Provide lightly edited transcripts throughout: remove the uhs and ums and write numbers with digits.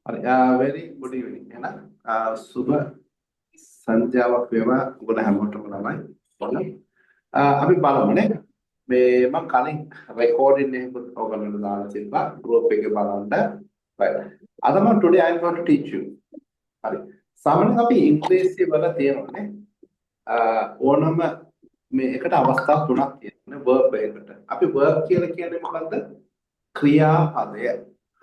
හරි very good evening එහෙනම් සුබ සංජාවක් වේවා ඔයගොල්ලෝ හැමෝටම ළමයි ඔන්න අපි බලමුනේ මේ මම කලින් රෙකෝඩින් එකකුත් ඔයගොල්ලන්ට දාලා තිබ්බා ගෲප් එකේ බලන්න right අද මම today I am going to teach you හරි සාමාන්‍යයෙන් අපි ඉංග්‍රීසි වල තියෙනවානේ ඕනම මේ එකට අවස්ථා තුනක් තියෙනවා verb එකකට අපි verb කියලා කියන්නේ මොකද්ද ක්‍රියාපදය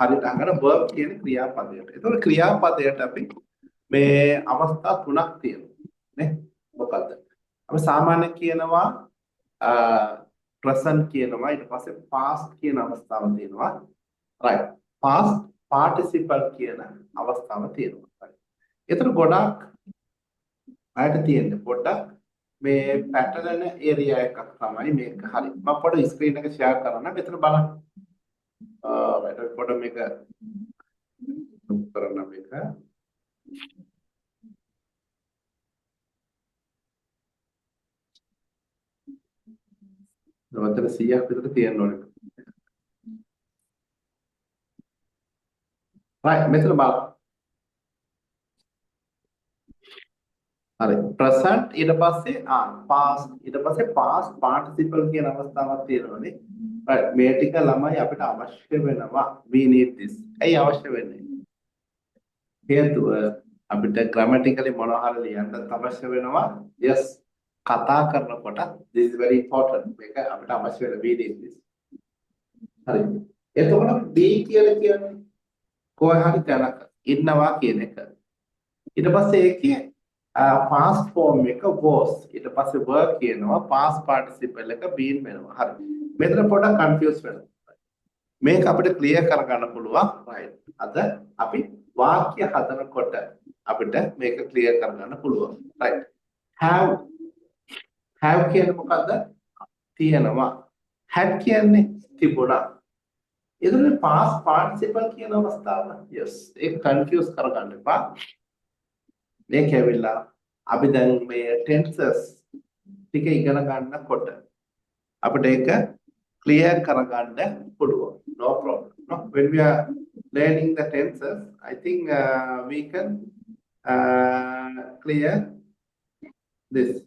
හරියට අහගෙන verb කියන්නේ ක්‍රියාපදයට. ඒතකොට ක්‍රියාපදයට අපි මේ අවස්ථා තුනක් තියෙනවා නේ. මොකද්ද? අපි සාමාන්‍ය කියනවා present කියනවා ඊට පස්සේ past කියන අවස්ථාව තියෙනවා. right. past participle කියන අවස්ථාව තියෙනවා. right. ඒතර ගොඩක් අයට තියෙන්නේ පොඩ්ඩක් මේ pattern area එකක් තමයි මේක. හරි. මම පොඩ්ඩක් screen එක share කරන්න. මෙතන බලන්න. right. පොඩ්ඩක් මේක කරන්න මේක. නවතර 100ක් විතර තියෙන්න ඕනේ. right මෙතන බලන්න. හරි present ඊට පස්සේ past ඊට පස්සේ past participle කියන අවස්ථාවක් තියෙනවානේ. right මේ ටික ළමයි අපිට අවශ්‍ය වෙනවා. we need this. ඇයි අවශ්‍ය වෙන්නේ? හේතුව අපිට grammatically මොනවා හරි ලියන්න අවශ්‍ය වෙනවා. yes කතා කරනකොට this is very important. මේක අපිට අවශ්‍ය වෙන we need this. හරි. එතකොට be කියලා කියන්නේ කොහේ හරි තැනක ඉන්නවා කියන එක. ඊට පස්සේ ඒකේ past form එක was ඊට පස්සේ were කියනවා past participle එක been වෙනවා. හරි. මෙතන පොඩ්ඩක් confuse වෙනවා. මේක අපිට clear කරගන්න පුළුවන්. right. අද අපි වාක්‍ය හදනකොට අපිට මේක clear කරගන්න පුළුවන්. right. have කියන්නේ මොකද්ද? තියෙනවා. had කියන්නේ තිබුණා. ඒකනේ past participle කියන අවස්ථාව. yes ඒක confuse කරගන්න එපා. මේක ඇවිල්ලා අපි දැන් මේ tenses ටික ඉගෙන ගන්නකොට අපිට ඒක clear කරගන්න පුළුවන්. no problem. No, when we are learning the tenses, I think we can clear this.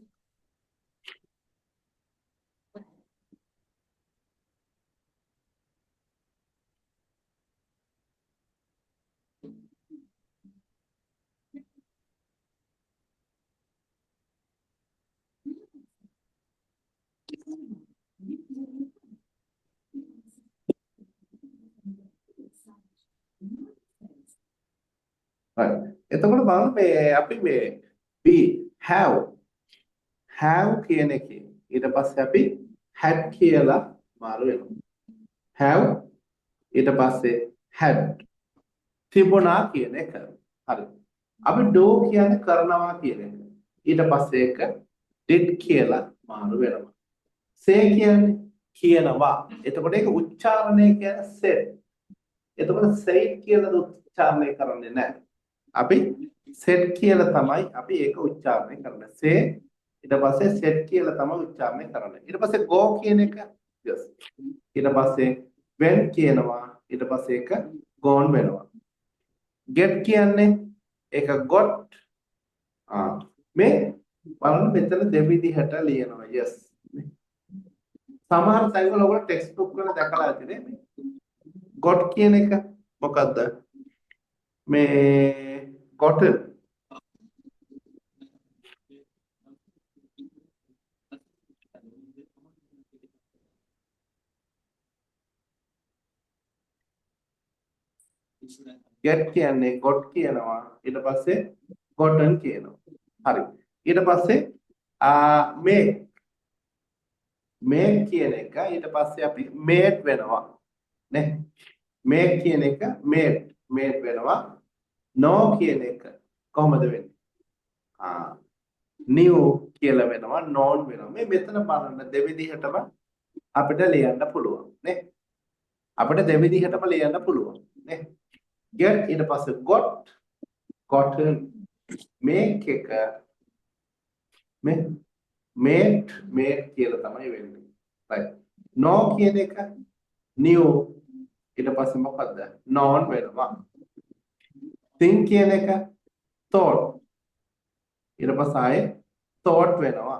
right. එතකොට බලන්න මේ අපි මේ we have කියන එකේ ඊට පස්සේ අපි had කියලා මාරු වෙනවා. have ඊට පස්සේ had තිබුණා කියන එක. හරි. අපි do කියන්නේ කරනවා කියන එක. ඊට පස්සේ ඒක did කියලා මාරු වෙනවා. say කියන්නේ කියනවා. එතකොට ඒක උච්චාරණය කියන්නේ said. එතකොට said කියලා උච්චාරණය කරන්නේ නැහැ. අපි said කියලා තමයි අපි ඒක උච්චාරණය කරන්නේ. say ඊට පස්සේ said කියලා තමයි උච්චාරණය කරන්නේ. ඊට පස්සේ go කියන එක yes. ඊට පස්සේ went කියනවා. ඊට පස්සේ ඒක gone වෙනවා. get කියන්නේ ඒක got මේ බලන්න මෙතන දෙවිදිහට ලියනවා. yes. සමහර තැන්වල ඔයගොල්ලෝ ටෙක්ස්ට් බුක් වල දැකලා ඇති නේ මේ got කියන එක මොකද්ද? මේ gotten get කියන්නේ got කියනවා ඊට පස්සේ gotten කියනවා. හරි. ඊට පස්සේ make කියන එක ඊට පස්සේ අපි made වෙනවා නේ. make කියන එක made වෙනවා. no කියන එක කොහොමද වෙන්නේ? new කියලා වෙනවා known වෙනවා. මේ මෙතන බලන්න දෙවිදිහටම අපිට ලියන්න පුළුවන් නේ. අපිට දෙවිදිහටම ලියන්න පුළුවන් නේ. get ඊට පස්සේ gotten make එක made කියලා තමයි වෙන්නේ. right. no කියන එක new ඊට පස්සේ මොකද්ද? known වෙනවා. think කියන එක thought ඊට පස්සේ ආයේ thought වෙනවා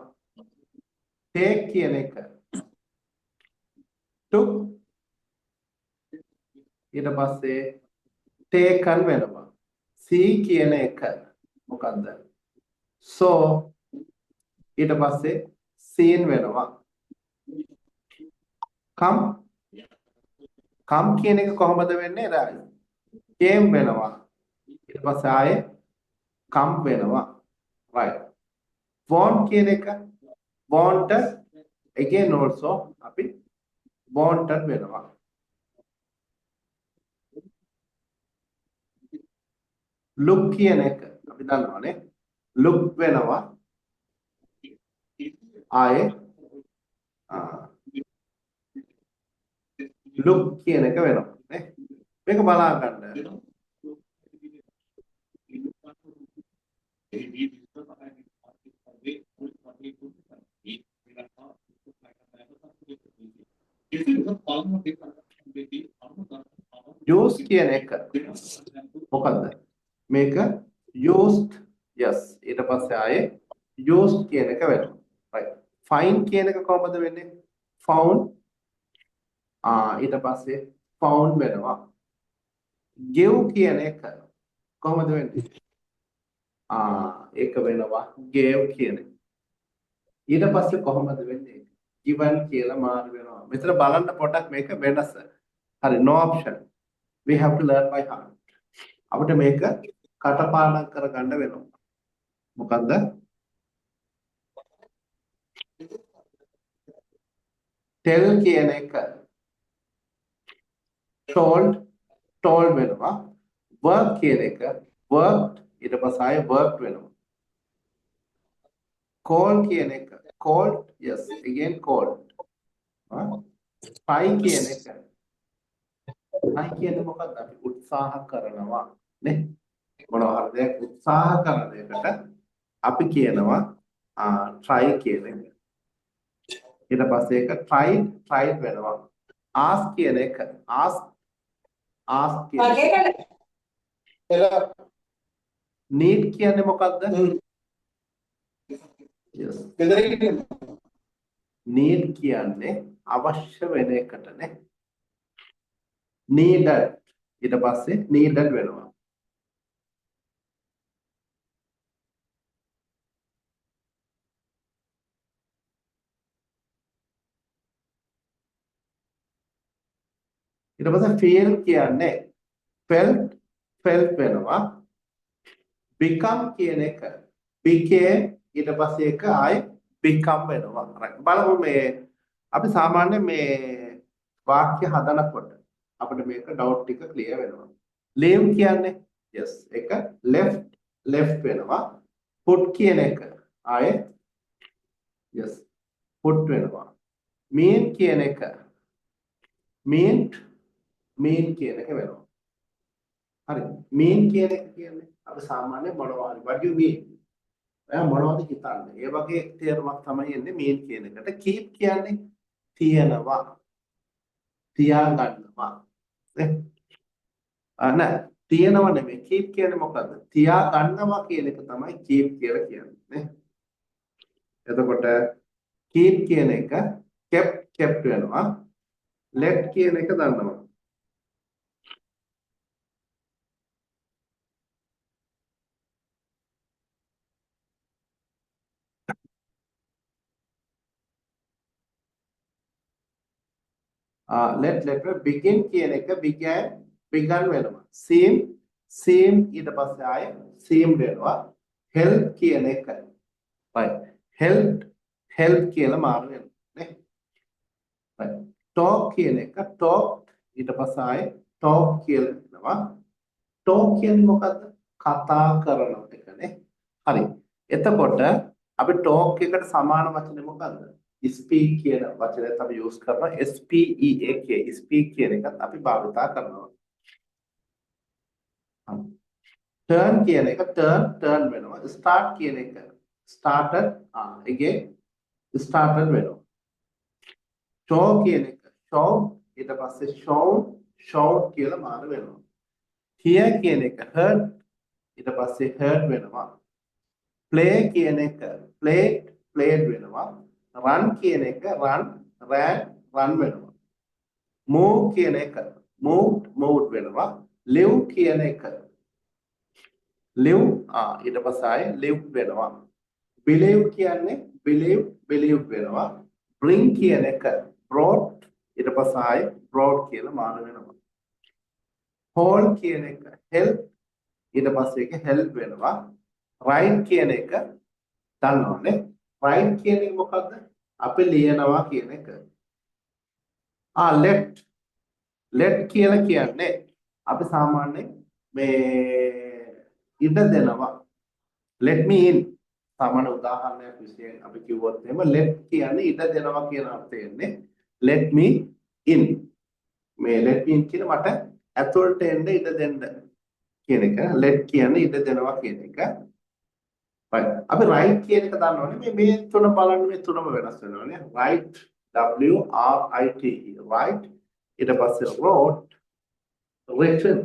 take කියන එක took ඊට පස්සේ taken වෙනවා see කියන එක මොකද්ද so ඊට පස්සේ seen වෙනවා come කියන එක කොහොමද වෙන්නේ came වෙනවා ඊට පස්සේ ආයේ come වෙනවා right want කියන එක wanted again also අපි wanted වෙනවා look කියන එක අපි දන්නවනේ look වෙනවා ආයේ look කියන එක වෙනවා නේ මේක බලා ගන්න use කියන එක මොකද්ද මේක used yes ඊට පස්සේ ආයේ used කියන එක වෙනවා right find කියන එක කොහොමද වෙන්නේ found ඊට පස්සේ found වෙනවා give කියන එක කොහොමද වෙන්නේ ඒක වෙනවා gave කියන එක ඊට පස්සේ කොහොමද වෙන්නේ given කියලා මාරු වෙනවා මෙතන බලන්න පොඩ්ඩක් මේක වෙනස හරි no option we have to learn by heart අපිට මේක කටපාඩම් කරගන්න වෙනවා මොකද්ද tell කියන එක told වෙනවා work කියන එක worked ඊට පස්සේ ආයේ worked වෙනවා call කියන එක called yes again called try කියන එක try කියන්නේ මොකක්ද අපි උත්සාහ කරනවා නේ මොනවා හරි දෙයක් උත්සාහ කරන දෙයකට අපි කියනවා try කියන එක ඊට පස්සේ ඒක tried වෙනවා ask කියන එක ask කියන need කියන්නේ මොකක්ද yes need කියන්නේ අවශ්‍ය වෙන එකටනේ needed ඊට පස්සේ needed වෙනවා ඊට පස්සේ feel කියන්නේ felt වෙනවා become කියන එක became ඊට පස්සේ එක ආයේ become වෙනවා බලමු මේ අපි සාමාන්‍යයෙන් මේ වාක්‍ය හදනකොට අපිට මේක ඩවුට් ටික ක්ලියර් වෙනවා leave කියන්නේ yes එක left වෙනවා put කියන එක ආයේ yes put වෙනවා mean කියන එක mean කියන එක වෙනවා හරි mean කියන එක කියන්නේ අපි සාමාන්‍යයෙන් මොනවා හරි what do you mean ඔයා මොනවද හිතන්නේ ඒ වගේ තේරුමක් තමයි එන්නේ mean කියන එකට keep කියන්නේ තියනවා තියාගන්නවා නෑ තියනව නෙමෙයි keep කියන්නේ මොකද්ද තියාගන්නවා කියන එක තමයි keep කියලා කියන්නේ නේ එතකොට keep කියන එක kept වෙනවා let කියන එක දන්නවා let begin කියන එක began වෙනවා seem ඊට පස්සේ ආයේ seem වෙනවා help කියන එක right help කියලා මාරු වෙනවා නේ right talk කියන එක ඊට පස්සේ ආයේ talk කියලා වෙනවා talk කියන්නේ මොකද්ද කතා කරන එකනේ හරි එතකොට අපි talk එකට සමාන වචනේ මොකද්ද speak කියන වචනයත් අපි use කරනවා SPEAK speak කියන එකත් අපි භාවිතා කරනවා turn කියන එක turn වෙනවා start කියන එක started again started වෙනවා show කියන එක show ඊට පස්සේ shown කියලා මාරු වෙනවා hear කියන එක heard ඊට පස්සේ hurt වෙනවා. play කියන එක played වෙනවා. run කියන එක ran වෙනවා. move කියන එක moved වෙනවා. live කියන එක ඊට පස්සේ ආයේ live වෙනවා. believe කියන්නේ believe වෙනවා. bring කියන එක brought ඊට පස්සේ ආයේ brought කියලා මාරු වෙනවා. hold කියන එක help ඊට පස්සේ ඒක help වෙනවා. write කියන එක දන්නවනේ. write කියන එක මොකද්ද? අපි ලියනවා කියන එක. let කියලා කියන්නේ අපි සාමාන්‍යයෙන් මේ ඉඩ දෙනවා. let me in සාමාන්‍ය උදාහරණයක් විශේෂයෙන් අපි කිව්වොත් එහෙම let කියන්නේ ඉඩ දෙනවා කියන අර්ථයෙන්නේ let me in මේ let me in කියන මට ඇතුළට එන්න ඉඩ දෙන්න කියන එක let කියන්නේ ඉඩ දෙනවා කියන එක right අපි right කියන එක දන්නවනේ මේ තුන බලන්න මේ තුනම වෙනස් වෙනවානේ right W R I T E right ඊට පස්සේ wrote written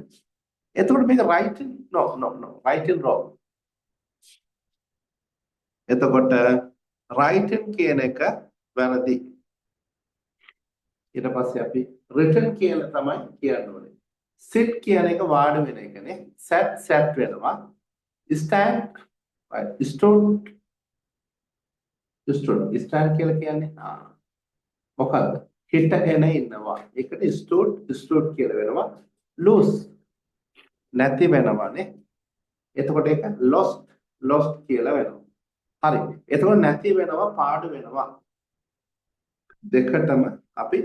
එතකොට මේක writing no writing wrong එතකොට writing කියන එක වැරදි ඊට පස්සේ අපි written කියලා තමයි කියන්න ඕනේ sit කියන එක වාඩි වෙන එකනේ sat වෙනවා stand right stood stand කියලා කියන්නේ මොකද්ද හිටගෙන ඉන්නවා ඒකට stood කියලා වෙනවා lose නැති වෙනවානේ එතකොට ඒක lost කියලා වෙනවා හරි එතකොට නැති වෙනවා පාඩු වෙනවා දෙකටම අපි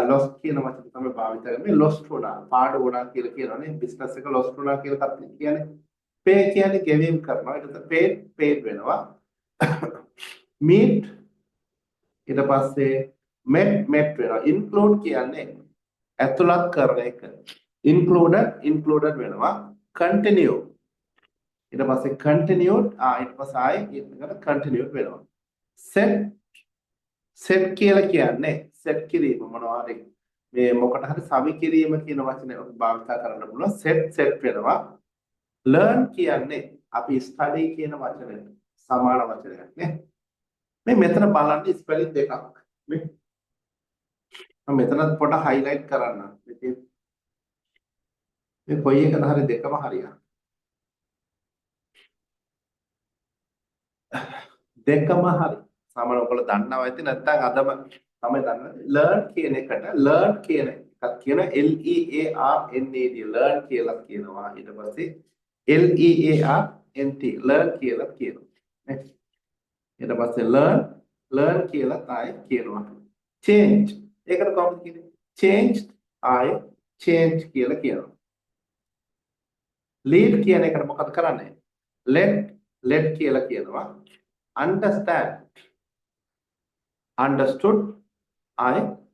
lost කියන වචනේ තමයි භාවිත කරන්නේ lost වුණා පාඩු වුණා කියලා කියනවානේ බිස්නස් එක lost වුණා කියලා කියන්නේ pay කියන්නේ ගෙවීම් කරනවා ඊට පස්සේ paid වෙනවා meet ඊට පස්සේ met වෙනවා include කියන්නේ ඇතුළත් කරන එක included වෙනවා continue ඊට පස්සේ continued ඊට පස්සේ ආයෙ ඊට continued වෙනවා set කියලා කියන්නේ set කිරීම මොනවා හරි මේ මොකට හරි සවි කිරීම කියන වචනේ භාවිත කරන්න පුළුවන් set වෙනවා learn කියන්නේ අපි study කියන වචනේ සමාන වචනයක් නේ මේ මෙතන බලන්න ස්පෙලිං දෙකක් මේ මම මෙතන පොඩ highlight කරන්න මේ කොයි එකද හරි දෙකම හරියන දෙකම හරි සාමාන්‍ය ඔයගොල්ලෝ දන්නවා ඇති නැත්නම් අදම තමයි දන්නේ learn කියන එකට learn කියන එකක් කියන L E A R N A D learn කියලා කියනවා ඊට පස්සේ L E A R N T learn කියලා කියනවා ඊට පස්සේ learn කියලා තමයි කියනවා change ඒකට කොහොමද කියන්නේ changed change කියලා කියනවා lead කියන එකට මොකද කරන්නේ let කියලා කියනවා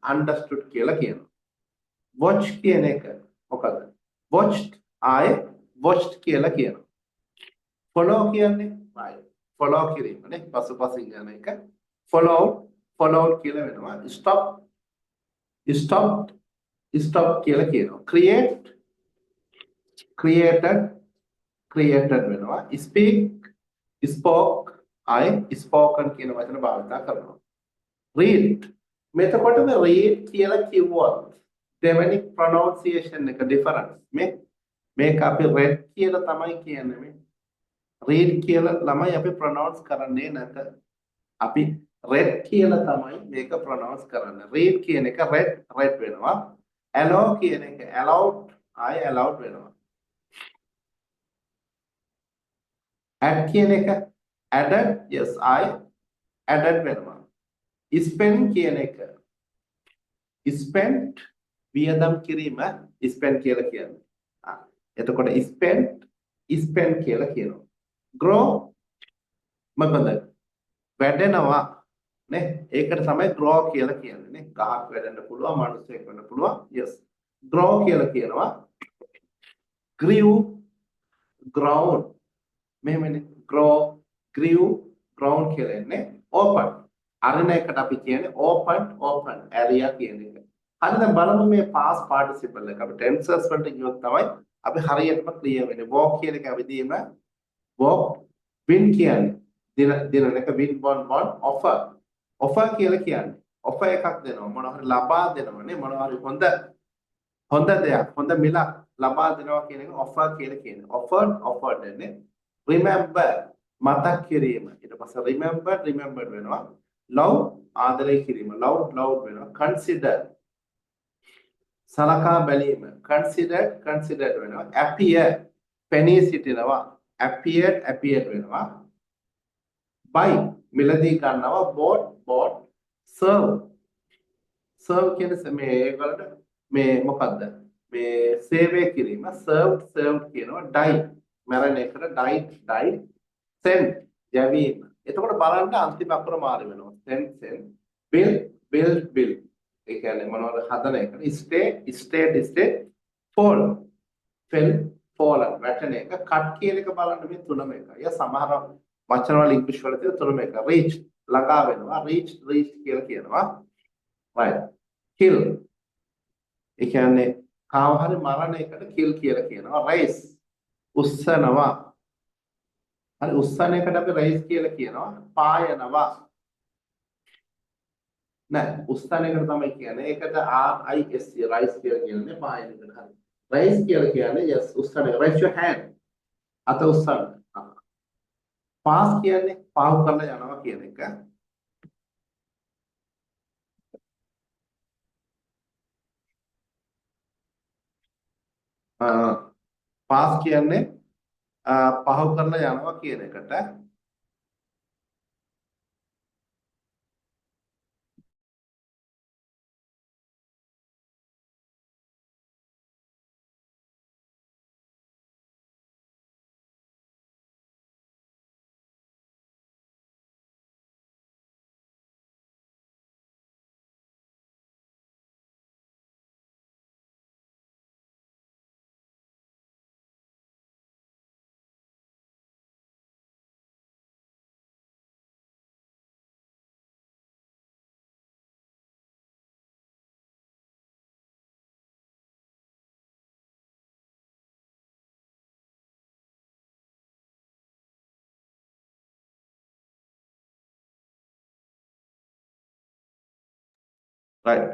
understood කියලා කියනවා watch කියන එක මොකද watched කියලා කියනවා follow කියන්නේ right follow කිරීම නේ පසුපසින් යන එක followed කියලා වෙනවා stop කියලා කියනවා created වෙනවා spoken කියන වචන භාවිත කරනවා read මෙතකොට මේ read කියලා කිව්වොත් දෙවෙනි pronunciation එක difference මේක අපි read කියලා තමයි කියන්නේ මේ read කියලා ළමයි අපි pronounce කරන්නේ නැත අපි read කියලා තමයි මේක pronounce කරන්නේ read කියන එක read වෙනවා allow කියන එක allowed වෙනවා add කියන එක added yes added වෙනවා spend කියන එක spent වියදම් කිරීම spend කියලා කියන්නේ එතකොට spend කියලා කියනවා grow මොකද වැඩෙනවා නේ ඒකට තමයි grow කියලා කියන්නේ නේ ගහක් වැඩෙන්න පුළුවන් මිනිස්සෙක් වෙන්න පුළුවන් yes grow කියලා කියනවා grown මෙහෙමනේ grew grown කියලා එන්නේ open අරණ එකට අපි කියන්නේ open area කියන එක. හරි දැන් බලමු මේ past participle එක අපි tenses වලට ගියොත් තමයි අපි හරියටම ක්ලියර් වෙන්නේ. walk කියන එක අවදීම walk win කියන්නේ දින එක win one offer කියලා කියන්නේ offer එකක් දෙනවා මොනවා හරි ලබා දෙනවනේ මොනවා හරි හොඳ දෙයක් හොඳ මිලක් ලබා දෙනවා කියන එක offer කියලා කියන්නේ offered නේ remember මතක් කිරීම ඊට පස්සේ remember වෙනවා love ආදරය කිරීම love වෙනවා consider සලකා බැලීම considered වෙනවා appear පෙනී සිටිනවා appeared වෙනවා buy මිලදී ගන්නවා bought serve කියන්නේ මේ ඒගොල්ලන්ට මේ මොකද්ද මේ සේවය කිරීම served කියනවා die මරණ එකට die send යැවීම එතකොට බලන්න අන්තිම අකුර මාරු වෙනවා send build ඒ කියන්නේ මොනවද හදන එක stay fallen වැටෙන එක cut කියන එක බලන්න මේ තුනම එකයි. ය සමහර වචන වල ඉංග්‍රීසි වල තියෙන තුනම එක. reach ළඟා වෙනවා reach කියලා කියනවා. right kill ඒ කියන්නේ කාව හරි මරණ එකට kill කියලා කියනවා. race උස්සනවා. හරි උස්සන එකට අපි race කියලා කියනවා. පායනවා. නෑ උස්සන එකට තමයි කියන්නේ. ඒකට RISC rice කියලා කියන්නේ පායන එකට හරි. raise කියලා කියන්නේ yes උස්සන එක. raise your hand අත උස්සන. pass කියන්නේ පාවු කරලා යනවා කියන එක. pass කියන්නේ පහු කරලා යනවා කියන එකට. right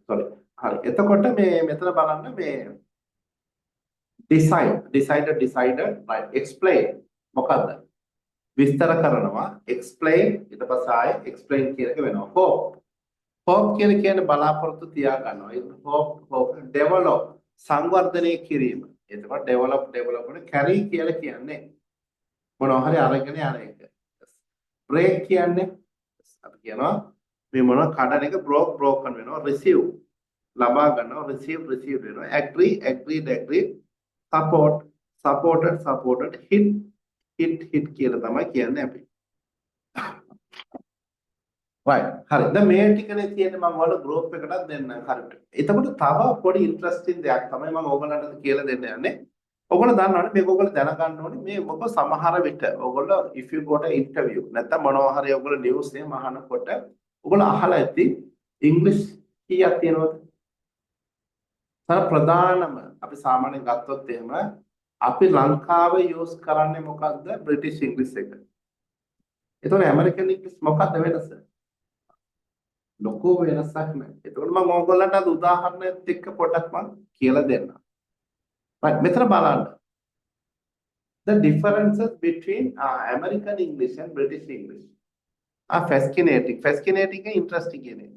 sorry හරි එතකොට මේ මෙතන බලන්න මේ decided right explain මොකද්ද විස්තර කරනවා explain ඊට පස්සේ ආයේ explain කියන එක වෙනවා hope කියන්නේ බලාපොරොත්තු තියා ගන්නවා ඒක hope develop සංවර්ධනය කිරීම එතකොට develop වල carry කියලා කියන්නේ මොනවා හරි අරගෙන යන එක break කියන්නේ අපි කියනවා මේ මොන කඩන එක broken වෙනවා receive ලබා ගන්නවා receive වෙනවා agree supported hit කියලා තමයි කියන්නේ අපි right හරි දැන් මේ ටිකනේ තියෙන්නේ මම ඔයාලට group එකකට දෙන්න හරියට එතකොට තව පොඩි ඉන්ටරෙස්ටිං දෙයක් තමයි මම ඕගොල්ලන්ට කියලා දෙන්න යන්නේ ඔයගොල්ලෝ දන්නවනේ මේක ඔයගොල්ලෝ දැනගන්න ඕනේ මේ මොකද සමහර විට ඔයගොල්ලෝ if you got a interview නැත්නම් මොනවා හරි ඔයගොල්ලෝ news එකම අහනකොට ඔයගොල්ලෝ අහලා ඇති ඉංග්‍රීසි කීයක් තියෙනවද? ප්‍රධානම අපි සාමාන්‍යයෙන් ගත්තොත් එහෙම අපි ලංකාවේ යූස් කරන්නේ මොකද්ද? බ්‍රිටිෂ් ඉංග්‍රීසි එක. එතකොට ඇමරිකන් ඉංග්‍රීසි මොකක්ද වෙනස? ලොකු වෙනසක් නැහැ. එතකොට මම ඕගොල්ලන්ට අද උදාහරණයක් එක්ක පොඩක් මම කියලා දෙන්නම්. right මෙතන බලන්න. The differences between American English and British English. Fascinating and interesting කියන්නේ.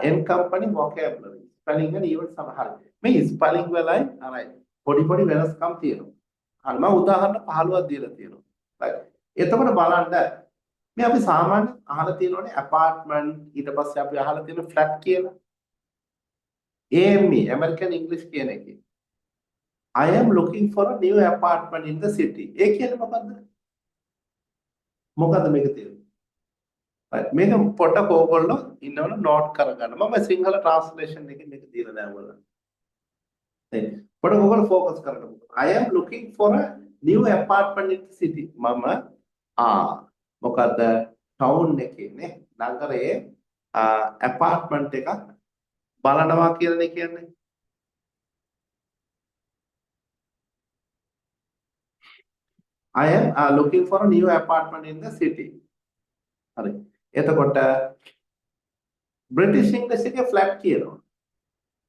N company vocabulary. Spelling and even සමහර. මේ spelling වලයි right පොඩි වෙනස්කම් තියෙනවා. හරි මම උදාහරණ 15ක් දීලා තියෙනවා. right. එතකොට බලන්න මේ අපි සාමාන්‍ය අහලා තියෙනවානේ apartment ඊට පස්සේ අපි අහලා තියෙන flat කියලා. AME American English කියන එකේ. I am looking for a new apartment in the city. ඒ කියන්නේ මොකද්ද? මොකද්ද මේක තියෙන්නේ? right මේක පොඩක් ඕගොල්ලෝ ඉන්නවල නෝට් කරගන්න. මම සිංහල translation එකේ මේක දීලා දැන් ඔයගොල්ලෝ. හරි. පොඩක් ඕගොල්ලෝ focus කරගන්න. I am looking for a new apartment in the city. මම මොකද්ද ටවුන් එකේ නේ නගරයේ apartment එකක් බලනවා කියලානේ කියන්නේ. I am looking for a new apartment in the city. හරි. එතකොට British English එකේ flat කියනවා.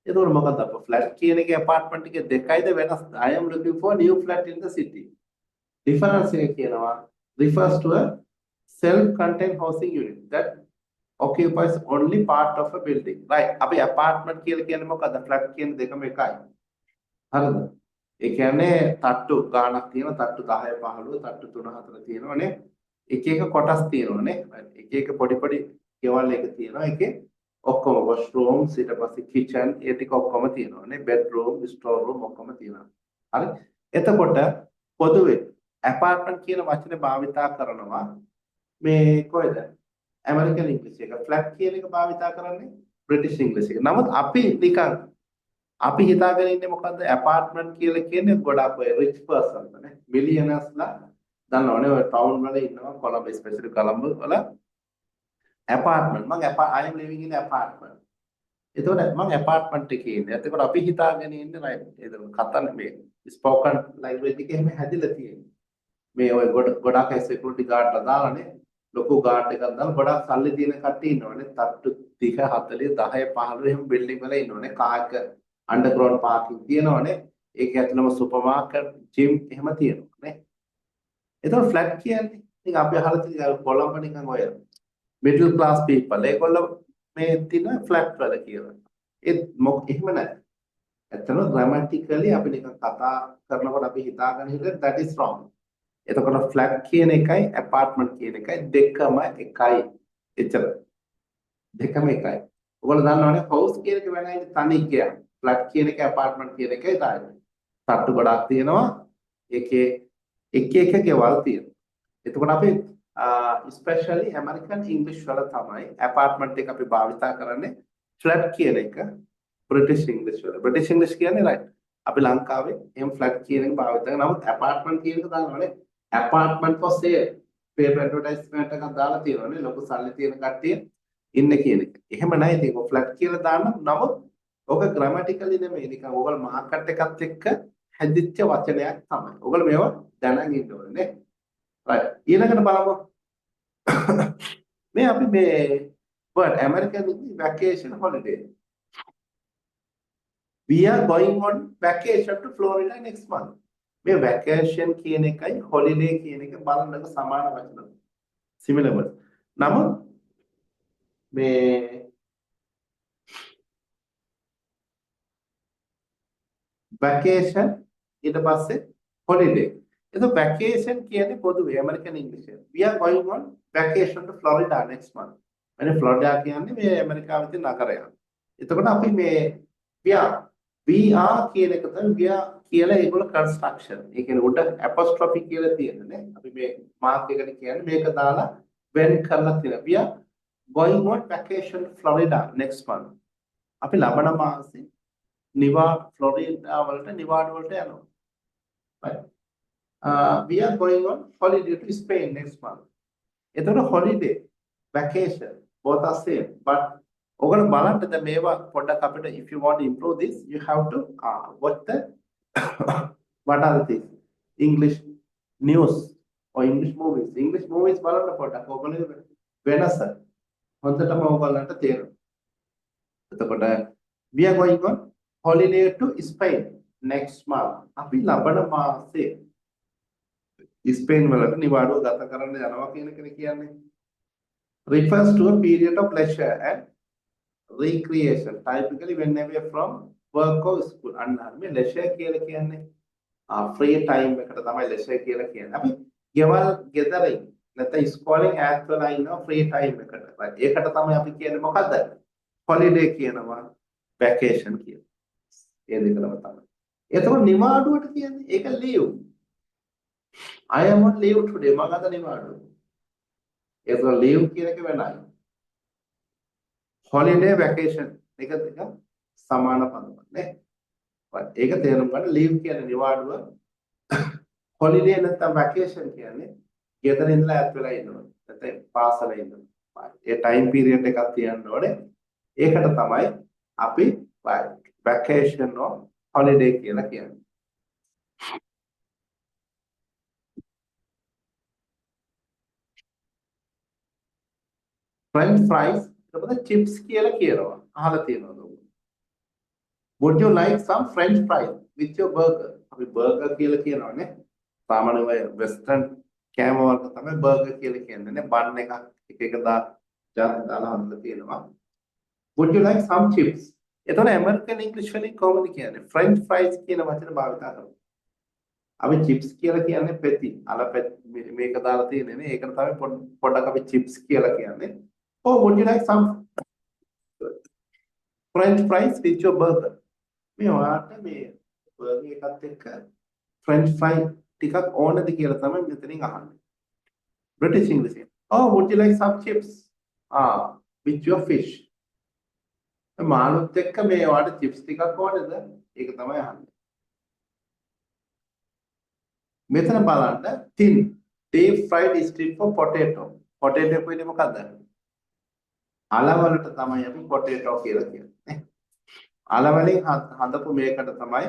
එතකොට මොකක්ද අපෝ flat කියන එකේ apartment එකේ දෙකයිද වෙනස්ද? I am looking for a new flat in the city. Difference එක කියනවා refers to a self-contained housing unit that occupies only part of a building. Right. අපි apartment කියලා කියන්නේ මොකද්ද? flat කියන දෙකම එකයි. හරිද? ඒ කියන්නේ තට්ටු ගාණක් තියෙනවා තට්ටු 10 15 තට්ටු 3 4 තියෙනවානේ එක එක කොටස් තියෙනවානේ එක එක පොඩි පොඩි ගෙවල් එක තියෙනවා ඒකේ ඔක්කොම washroom ඊට පස්සේ kitchen ඒ ටික ඔක්කොම තියෙනවානේ bedroom store room ඔක්කොම තියෙනවා හරි එතකොට පොදුවේ apartment කියන වචනේ භාවිතා කරනවා මේ කොහෙද American English එක flat කියන එක භාවිතා කරන්නේ British English එක නමුත් අපි නිකන් අපි හිතාගෙන ඉන්නේ මොකද්ද apartment කියලා කියන්නේ ගොඩක් ඔය rich person නේ millionaires ලා දන්නවනේ ඔය town වල ඉන්නවා කොළඹ especially කොළඹ වල apartment මම I am living in apartment එතකොට මම apartment එකේ ඉන්නේ එතකොට අපි හිතාගෙන ඉන්නේ right ඒක කතන මේ spoken language එකේ එහෙම හැදිලා තියෙන්නේ මේ ඔය ගොඩක් security guard ලා දාලානේ ලොකු guard එකක් දාලා ගොඩක් සල්ලි තියෙන කට්ටිය ඉන්නවනේ තට්ටු 30 40 10 15 එහෙම building වල ඉන්නවනේ කාක underground parking තියෙනවනේ ඒක ඇතුළම supermarket gym එහෙම තියෙනවා නේ එතකොට flat කියන්නේ ඉතින් අපි අහලා තියෙන කොළඹ නිකන් ඔය middle class people ඒගොල්ලෝ මේ තියෙන flat වල කියලා ඒත් එහෙම නැහැ ඇත්තම grammatically අපි නිකන් කතා කරනකොට අපි හිතාගෙන හිටියද that is wrong එතකොට flat කියන එකයි apartment කියන එකයි දෙකම එකයි එච්චර දෙකම එකයි ඔයගොල්ලෝ දන්නවනේ house කියන එක වෙනයි තනි කියන්නේ flat කියන එක apartment කියන එකයි තමයි. තට්ටු ගොඩක් තියෙනවා. ඒකේ එක එක ගෙවල් තියෙනවා. එතකොට අපි especially American English වල තමයි apartment එක අපි භාවිතා කරන්නේ flat කියන එක British English වල. British English කියන්නේ right. අපි ලංකාවේ එහෙම flat කියන එක භාවිතා කරනවා. නමුත් apartment කියන එක දානවනේ apartment for sale. paper advertisement එකක් දාලා තියෙනවානේ ලොකු සල්ලි තියෙන කට්ටිය ඉන්නේ කියන එක. එහෙම නැහැ ඉතින් ඔය flat කියලා දාන්න නමුත් ඔක grammatically නෙමෙයි නිකන් ඕගොල්ලෝ මාකට් එකත් එක්ක හැදිච්ච වචනයක් තමයි. ඕගොල්ලෝ මේවා දැනගෙන ඉන්න ඕනේ නේ. right. ඊළඟට බලමු. මේ අපි මේ word American vacation holiday. We are going on vacation to Florida next month. මේ vacation කියන එකයි holiday කියන එක බලන්නක සමාන වචන. similar words. නමුත් මේ vacation ඊට පස්සේ holiday. එතකොට vacation කියන්නේ පොදුවේ American English එක. We are going on vacation to Florida next month. মানে Florida කියන්නේ මේ ඇමරිකාවේ තියෙන නගරයක්. එතකොට අපි මේ we are කියන එක තමයි we are කියලා ඒගොල්ලෝ construction. ඒ කියන්නේ උඩ apostrophe කියලා තියෙනනේ. අපි මේ mark එකට කියන්නේ මේක දාලා when කරලා තියෙනවා. We are going on vacation to Florida next month. අපි ලබන මාසේ Florida වලට නිවාඩු වලට යනවා. Right. We are going on holiday to Spain next month. එතකොට holiday, vacation, both are same. But ඔයගොල්ලෝ බලන්න දැන් මේවා පොඩ්ඩක් අපිට if you want to improve this, you have to watch the what are the things? English news or English movies. English movies බලන්න පොඩ්ඩක් ඔයගොල්ලෝ වෙනස හොඳටම ඔයගොල්ලන්ට තේරෙනවා. එතකොට we are going on holiday to Spain next month. අපි ලබන මාසේ ස්පේන් වලට නිවාඩුව ගත කරන්න යනවා කියන එකනේ කියන්නේ. Refers to a period of leisure and recreation typically when away from work or school. අන්න මේ leisure කියලා කියන්නේ free time එකට තමයි leisure කියලා කියන්නේ. අපි ගෙදරින් නැත්නම් ඉස්කෝලෙන් ඈත් වෙලා ඉන්නවා free time එකට. ඒකට තමයි අපි කියන්නේ මොකද්ද? holiday කියනවා vacation කියනවා. ඒ දෙකම තමයි. එතකොට නිවාඩුවට කියන්නේ ඒක leave. I am on leave today. මම අද නිවාඩුව. එතකොට leave කියන එක වෙනයි. holiday vacation එක දෙක සමාන පදයක් නේ. ඒක තේරුම් ගන්න leave කියන්නේ නිවාඩුව. holiday නැත්නම් vacation කියන්නේ ගෙදර ඉඳලා ඈත් වෙලා ඉන්නවා. නැත්නම් පාසලේ ඉන්නවා. ඒ time period එකක් තියන්න ඕනේ. ඒකට තමයි අපි vacation or holiday කියලා කියන්නේ. French fries ඊට පස්සේ chips කියලා කියනවා. අහලා තියෙනවද ඔබ? Would you like some French fries with your burger? අපි burger කියලා කියනවනේ. සාමාන්‍ය ඔය western කෑම වලට තමයි burger කියලා කියන්නේ නේ. bun එකක් එක දාලා හදලා තියෙනවා. Would you like some chips? එතකොට American English වලින් කොහොමද කියන්නේ? French fries කියන වචන භාවිත කරනවා. අපි chips කියලා කියන්නේ පෙති. අල මේක දාලා තියෙන්නේ නේ. ඒකට තමයි පොඩ්ඩක් අපි chips කියලා කියන්නේ. Oh, would you like some French fries with your burger? මේ ඔයාලට මේ burger එකත් එක්ක French fry ටිකක් ඕනද කියලා තමයි මෙතනින් අහන්නේ. British English. Oh, would you like some chips? With your fish. මාළුත් එක්ක මේ ඔයාලට chips ටිකක් ඕනද? ඒක තමයි අහන්නේ. මෙතන බලන්න thin deep fried strip for potato. Potato කියන්නේ මොකද්ද? අලවලට තමයි අපි potato කියලා කියන්නේ. අලවලින් හදපු මේකට තමයි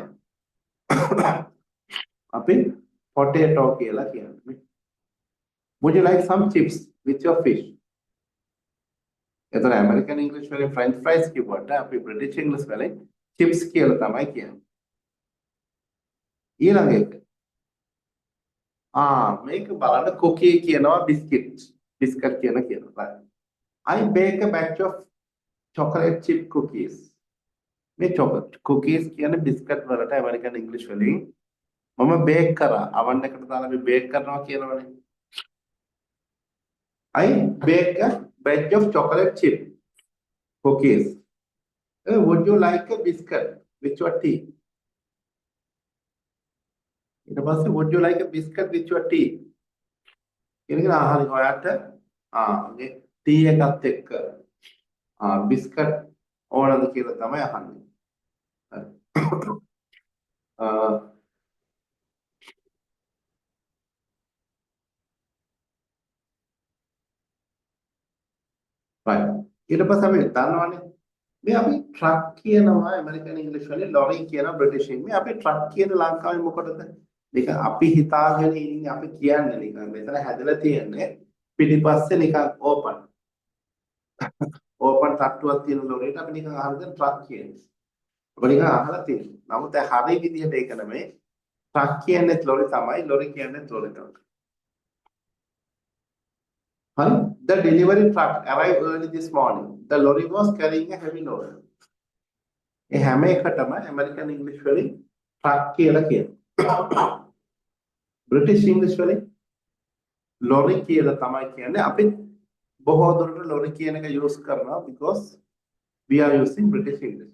අපි potato කියලා කියන්නේ. Would you like some chips with your fish? එතන American English වලින් French fries කියවට අපි British English වලින් chips කියලා තමයි කියන්නේ. ඊළඟ එක මේක බලන්න cookie කියනවා biscuit කියනවා. I bake a batch of chocolate chip cookies. මේ chocolate cookies කියන්නේ biscuit වලට American English වලින් මම bake කරා. oven එකට දාලා අපි bake කරනවා කියනවනේ. I bake a batch of chocolate chip cookies. Would you like a biscuit with your tea? ඊට පස්සේ would you like a biscuit with your tea? කියන ආහාරය ඔයාලට මේ ටී එකත් එක්ක බිස්කට් ඕනද කියලා තමයි අහන්නේ. right. ඊට පස්සේ අපි දන්නවනේ මේ අපි ට්‍රක් කියනවා ඇමරිකන් ඉංග්‍රීසි වලින් ලොරි කියනවා බ්‍රිටිෂ් ඉංග්‍රීසි. මේ අපි ට්‍රක් කියන ලංකාවේ මොකටද? මේක අපි හිතාගෙන ඉන්නේ අපි කියන්නේ නිකන් මෙතන හැදලා තියෙන්නේ පිටිපස්සේ නිකන් ඕපන් තට්ටුවක් තියෙන ලොරියට අපි නිකන් අහලා ට්‍රක් කියන්නේ. ඔබ නිකන් අහලා තියෙනවා. නමුත් හරිය විදිහට ඒක නෙමෙයි. ට්‍රක් කියන්නේ ලොරි තමයි, ලොරි කියන්නේ ලොරි තමයි. හරි? The delivery truck arrived early this morning. The lorry was carrying a heavy load. ඒ හැම එකටම ඇමරිකන් ඉංග්‍රීසි වලින් ට්‍රක් කියලා කියනවා. British English වලින් lorry කියලා තමයි කියන්නේ. අපි බොහෝ දුරට lorry කියන එක use කරනවා because we are using British English.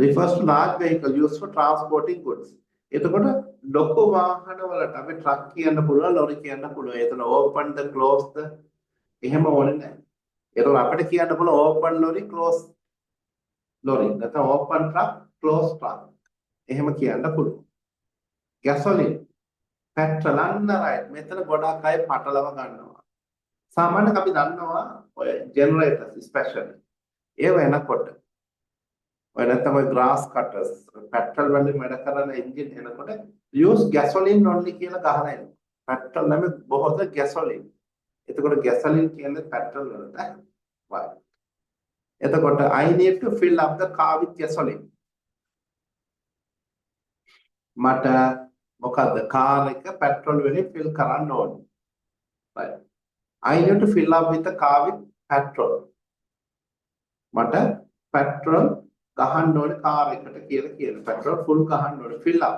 refers to large vehicle used for transporting goods. එතකොට ලොකු වාහන වලට අපි ට්‍රක් කියන්න පුළුවන්, lorry කියන්න පුළුවන්. එතන open the close the එහෙම ඕනේ නැහැ. එතකොට අපිට කියන්න පුළුවන් open lorry close lorry. නැත්නම් open truck close truck. එහෙම කියන්න පුළුවන්. gasoline petrol අන්න right. මෙතන ගොඩක් අය පටලව ගන්නවා. සාමාන්‍යයෙන් අපි දන්නවා ඔය generators especially. ඒ වෙනකොට ඔය නැත්නම් ඔය grass cutters petrol වලින් වැඩ කරන engine එනකොට use gasoline only කියලා ගහලා එනවා. petrol නෙමෙයි බොහෝද gasoline. එතකොට gasoline කියන්නේ petrol වලට වයි. එතකොට I need to fill up the car with gasoline. මට මොකද්ද කාර් එක petrol වලින් fill කරන්න ඕනේ. right. I need to fill up with the car with petrol. මට petrol ගහන්න ඕනේ කාර් එකට කියලා කියන petrol full ගහන්න ඕනේ fill up.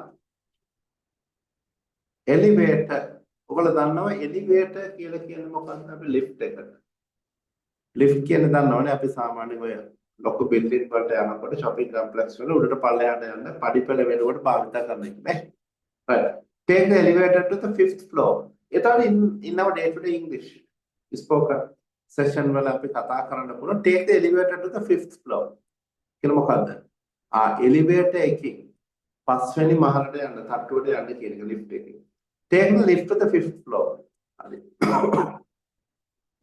elevator ඔයගොල්ලෝ දන්නවා elevator කියලා කියන්නේ මොකක්ද? අපි lift එකට. lift කියන්නේ දන්නවනේ අපි සාමාන්‍යයෙන් ඔය ලොකු building වලට යනකොට shopping complex වල උඩට පල්ලෙහාට යන්න පඩිපෙළ වෙනකොට භාවිත කරන එක නේ. right. Take the elevator to the 5th floor. එතකොට in our day to day English spoken session වල අපි කතා කරන්න පුළුවන් take the elevator to the 5th floor. කියලා මොකද්ද? එලිවේටර් එකකින් පස්වෙනි මහලට යන්න තට්ටුවට යන්න කියන එක lift එකකින්. Take the lift to the 5th floor. හරි.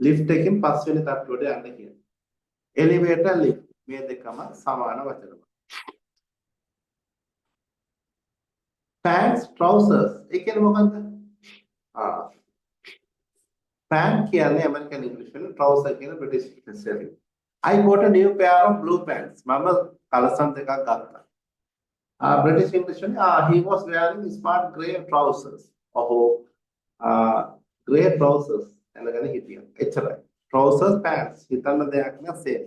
lift එකකින් පස්වෙනි තට්ටුවට යන්න කියන. elevator lift මේ දෙකම සමාන වචන. pants trousers ඒ කියන්නේ මොකක්ද pant කියන්නේ American English වලින් trouser කියන British English වලින් I bought a new pair of blue pants මම කලසම් දෙකක් ගත්තා British English වලින් he was wearing smart grey trousers ඔහු grey trousers එනගෙන හිටියා එච්චරයි trousers pants හිතන්න දෙයක් නෑ same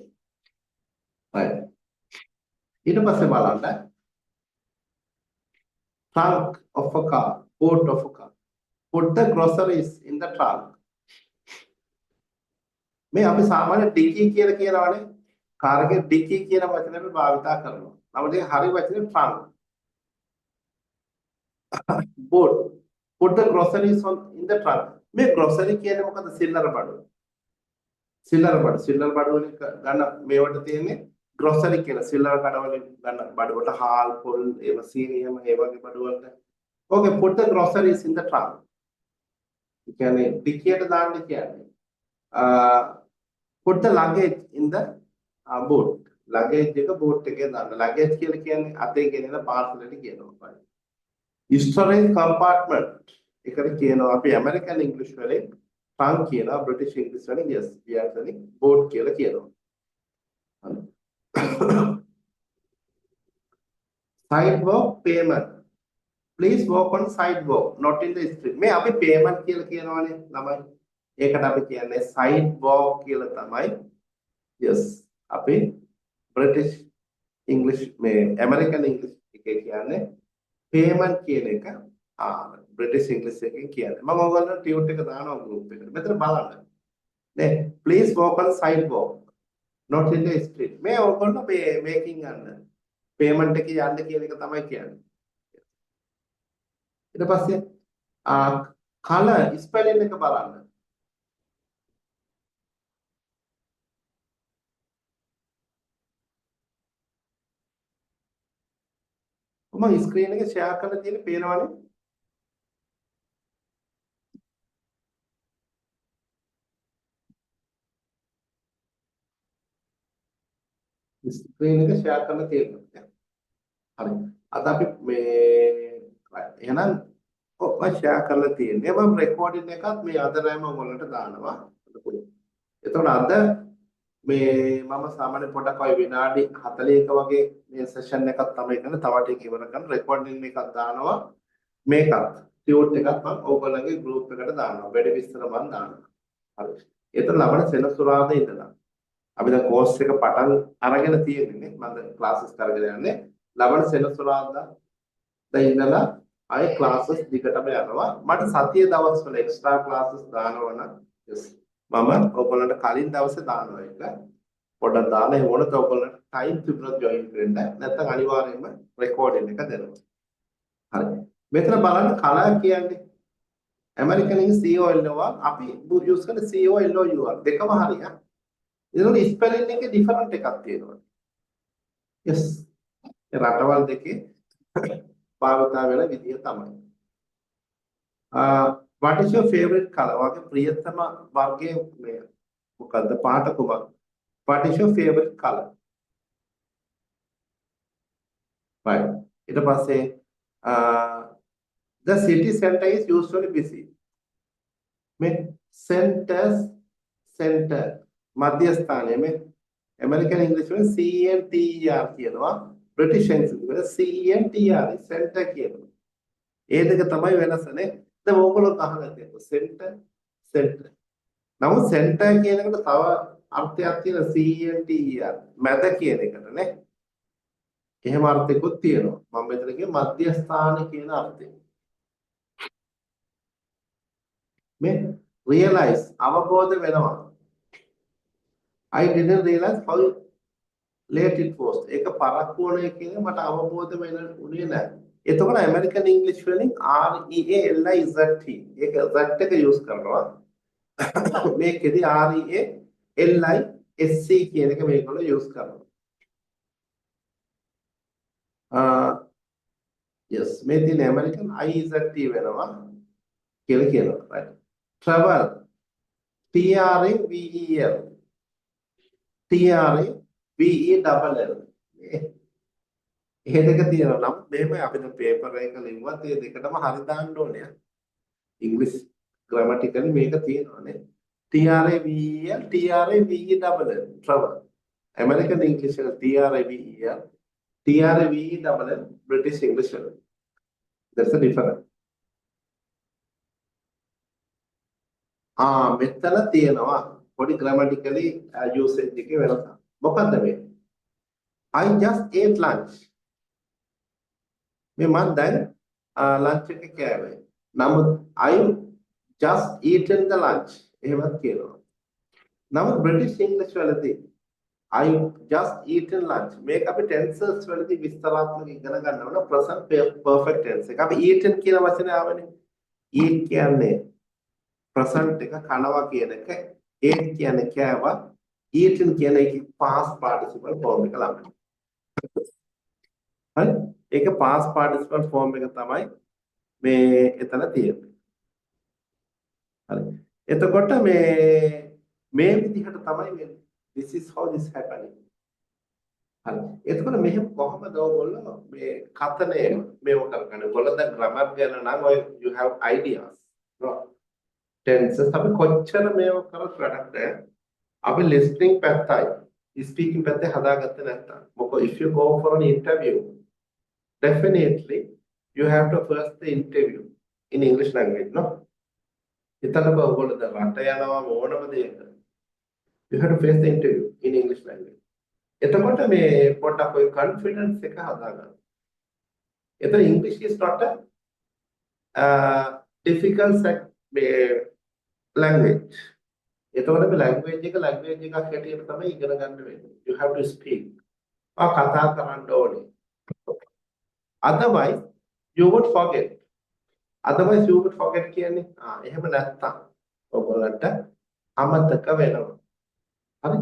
right ඊට පස්සේ බලන්න trunk of a car boot of a car put the groceries in the trunk මේ අපි සාමාන්‍ය ඩිකි කියලා කියනවානේ කාර් එකේ ඩිකි කියන වචනේ අපි භාවිතා කරනවා. නමුත් ඒක හරි වචනේ trunk. boot put the groceries on in the trunk. මේ grocery කියන්නේ මොකද්ද? සිල්ලර බඩුව. සිල්ලර බඩුව වලින් ගන්න මේවට තියෙන්නේ grocery කියලා. සිල්ලර කඩ වලින් ගන්න බඩුවට හාල් පොල් ඒව සීනි එහෙම ඒ වගේ බඩුවලට. Okay put the groceries in the trunk. ඒ කියන්නේ ඩිකියට දාන්න කියන්නේ. Put the luggage in the boot. Luggage එක boot එකේ දාන්න. Luggage කියලා කියන්නේ අතේ ගෙනෙන parcel එක කියනවා. Storage compartment. ඒකට කියනවා අපි American English වලින් trunk කියනවා. British English වලින් yes. we are saying boot කියලා කියනවා. Sidewalk payment. Please walk on sidewalk, not in the street. මේ අපි payment කියලා කියනවානේ ළමයි. ඒකට අපි කියන්නේ sidewalk කියලා තමයි. yes. අපි British English මේ American English එකේ කියන්නේ payment කියන එක British English එකෙන් කියන්නේ. මම ඔයගොල්ලන්ට ටියුට් එක දානවා group එකට. මෙතන බලන්න. නේ please walk on sidewalk, not in the street. මේ ඔයගොල්ලෝ මේකින් ගන්න. payment එකේ යන්න කියන එක තමයි කියන්නේ. ඊට පස්සේ color spelling එක බලන්න. මම ස්ක්‍රීන් එක ෂෙයා කරලා තියෙන පේනවනේ ස්ක්‍රීන් එක ෂෙයා කරලා තියෙනවා හරි අද අපි මේ එහෙනම් මම ෂෙයා කරලා තියෙන්නේ මම රෙකෝඩින් එකත් මේ අද රෑම ඔයගොල්ලන්ට දානවා එතකොට අද මේ මම සාමාන්‍ය පොඩක් ඔය විනාඩි 40ක වගේ මේ සෙෂන් එකක් තමයි කරන්නේ තව ටික ඉවර කරන රෙකෝඩින් එකක් දානවා මේකත් ටියුට් එකක් මම ඔයගොල්ලන්ගේ ගෲප් එකට දානවා වැඩි විස්තර මම දානවා හරි එතන ලබන සෙනසුරාදා ඉඳලා අපි දැන් කෝස් එක පටන් අරගෙන තියෙන්නේ මම දැන් ක්ලාසස් කරගෙන යන්නේ ලබන සෙනසුරාදා දැන් ඉඳලා ආයේ ක්ලාසස් දිගටම යනවා මට සතිය දවස්වල එක්ස්ට්‍රා ක්ලාසස් දානවා නම් yes මම ඔයගොල්ලන්ට කලින් දවසේ දානවා ඒක පොඩ්ඩක් දාලා ඒ වුණත් ඔයගොල්ලන්ට ටයිම් තිබුණොත් ජොයින් වෙන්න නැත්නම් අනිවාර්යයෙන්ම රෙකෝඩින් එක දෙනවා හරි මෙතන බලන්න කලර් කියන්නේ ඇමරිකන් එක COLOR අපි යූස් කරන COLOUR දෙකම හරිය ඒනොත් ස්පෙලින් එකේ ඩිෆරන්ට් එකක් තියෙනවා yes ඒ රටවල් දෙකේ භාවිතා වෙන විදිය තමයි what is your favorite color වගේ ප්‍රියතම වර්ගයේ මේ මොකද්ද පාට කුමක්ද what is your favorite color right ඊට පස්සේ the city center is usually busy මේ center මධ්‍යස්ථානයේ මේ American English වල CENTER කියනවා British English වල CENTER center කියනවා ඒ දෙක තමයි වෙනසනේ දැන් ඕගොල්ලෝ අහලා තියෙනවා center නමුත් center කියන එකට තව අර්ථයක් තියෙන CENTER මැද කියන එකට නේ එහෙම අර්ථයකුත් තියෙනවා මම මෙතන කිය මධ්‍යස්ථාන කියන අර්ථය මේ realize අවබෝධ වෙනවා I didn't realize how late it was ඒක පරක්කු වුණේ කියන මට අවබෝධ වෙන්නේ නැහැ එතකොට American English වලින් REALIZT ඒක Z එක යූස් කරනවා මේකෙදි REALISC කියන එක මේගොල්ලෝ යූස් කරනවා yes මේ තියෙන American IZT වෙනවා කියලා කියනවා right travel TRAVEL ඒ දෙක තියෙනවා. නමුත් මෙහෙමයි අපි දැන් පේපර් එක ලිව්වත් ඒ දෙකටම හරි දාන්න ඕනේ. ඉංග්‍රීසි ග්‍රැමටිකලි මේක තියෙනවානේ. TRAVEL TRAVEL travel. American English එක TRAVEL TRAVEL British English එක. That's the difference. මෙතන තියෙනවා පොඩි grammatically usage එකේ වෙනසක්. මොකද්ද මේ? I just ate lunch. මේ මම දැන් lunch එක කෑවේ. නමුත් I just eaten the lunch. එහෙමත් කියනවා. නමුත් British English වලදී I just eaten lunch. මේක අපි tenses වලදී විස්තරාත්මක ඉගෙන ගන්න ඕන present perfect tense එක. අපි eaten කියන වචනේ ආවනේ. eat කියන්නේ present එක කනවා කියන එක. ate කියන්නේ කෑවා. eaten කියන එකේ past participle form එක ළඟ. හරි? ඒක past participle form එක තමයි මේ එතන තියෙන්නේ. හරි. එතකොට මේ විදිහට තමයි මේ this is how this happening. හරි. එතකොට මෙහෙම කොහොමද ඔයගොල්ලෝ මේ කතනේ මේව කරගන්නේ? ඔයගොල්ලෝ දැන් grammar ගැන නම් ඔය you have ideas. no tenses අපි කොච්චර මේව කරත් වැඩක් නැහැ. අපි listening පැත්තයි speaking පැත්තේ හදාගත්තේ නැත්තම්. මොකද if you go for an interview definitely you have to first the interview in English language, no? හිතන්නකෝ ඔයගොල්ලෝ දැන් රට යනවා ඕනම දෙයක. You have to face the interview in English language. එතකොට මේ පොඩ්ඩක් ඔය confidence එක හදාගන්න. එතන English is not a difficult language. එතකොට මේ language එකක් හැටියට තමයි ඉගෙන ගන්න වෙන්නේ. You have to speak. කතා කරන්න ඕනේ. Otherwise you would forget. කියන්නේ එහෙම නැත්තම් ඔයගොල්ලන්ට අමතක වෙනවා. හරි?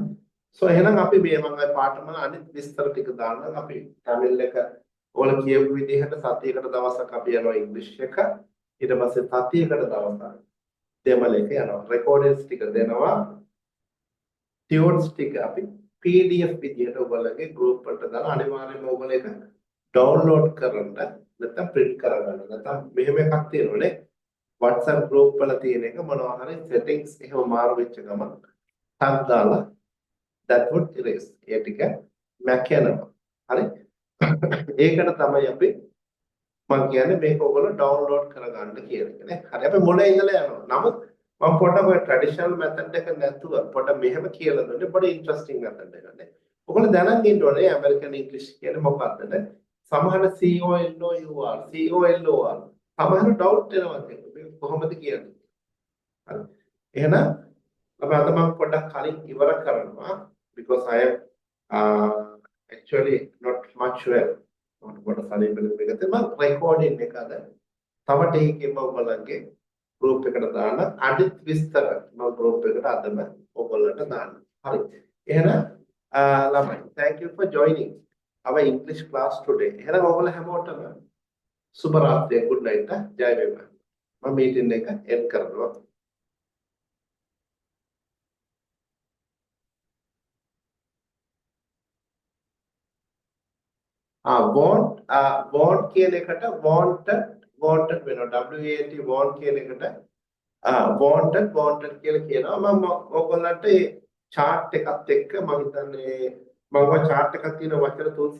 So එහෙනම් අපි මේ මම පාඩම අනිත් විස්තර ටික දාන්නම්. අපි tamil එක ඔයාලා කියපු විදිහට සතියකට දවසක් අපි යනවා ඉංග්‍රීසි එක. ඊට පස්සේ සතියකට දවසක් දෙමළ එක යනවා. රෙකෝඩින්ග්ස් ටික දෙනවා. ටියුට්ස් ටික අපි PDF විදිහට ඔයාලගේ group වලට දාලා අනිවාර්යයෙන්ම ඔයාලා ඒක download කරන්න නැත්නම් print කරගන්න. නැත්නම් මෙහෙම එකක් තියෙනවනේ. WhatsApp group වල තියෙන එක මොනවා හරි settings එහෙම මාරු වෙච්ච ගමන් ටක් දාලා that would erase. ඒ ටික මැකෙනවා. හරි? ඒකට තමයි අපි මම කියන්නේ මේක ඔයගොල්ලෝ download කරගන්න කියන එක නේ. හරි අපි මුලින් ඉඳලා යනවා. නමුත් මම පොඩ්ඩක් ඔය traditional method එක නැතුව පොඩ්ඩක් මෙහෙම කියලා දුන්නේ පොඩි interesting method එකක් නේ. ඔයගොල්ලෝ දැනන් ඉන්න ඕනේ American English කියන්නේ මොකක්ද? සමහර COLOUR සමහර doubt වෙනවා මේක කොහොමද කියන්නේ. හරි. එහෙනම් අපි අද මම පොඩ්ඩක් කලින් ඉවර කරනවා because I am actually not much well. මට කලින් මේක තමයි recording එක අද. තව ටිකකින්ම ඔයගොල්ලන්ගේ group එකට දාන්න අනිත් විස්තර මම group එකට අදම ඔයගොල්ලන්ට දාන්න. හරි. එහෙනම් ළමයි thank you for joining our English class today. එහෙනම් ඔයගොල්ලෝ හැමෝටම සුබ රාත්‍රිය good night ජය වේවා. මම meeting එක end කරනවා. want කියන එකට wanted වෙනවා. want කියන එකට wanted කියලා කියනවා. මම ඔයගොල්ලන්ට ඒ chart එකත් එක්ක මම හිතන්නේ මම chart එකක් තියෙන වචන 300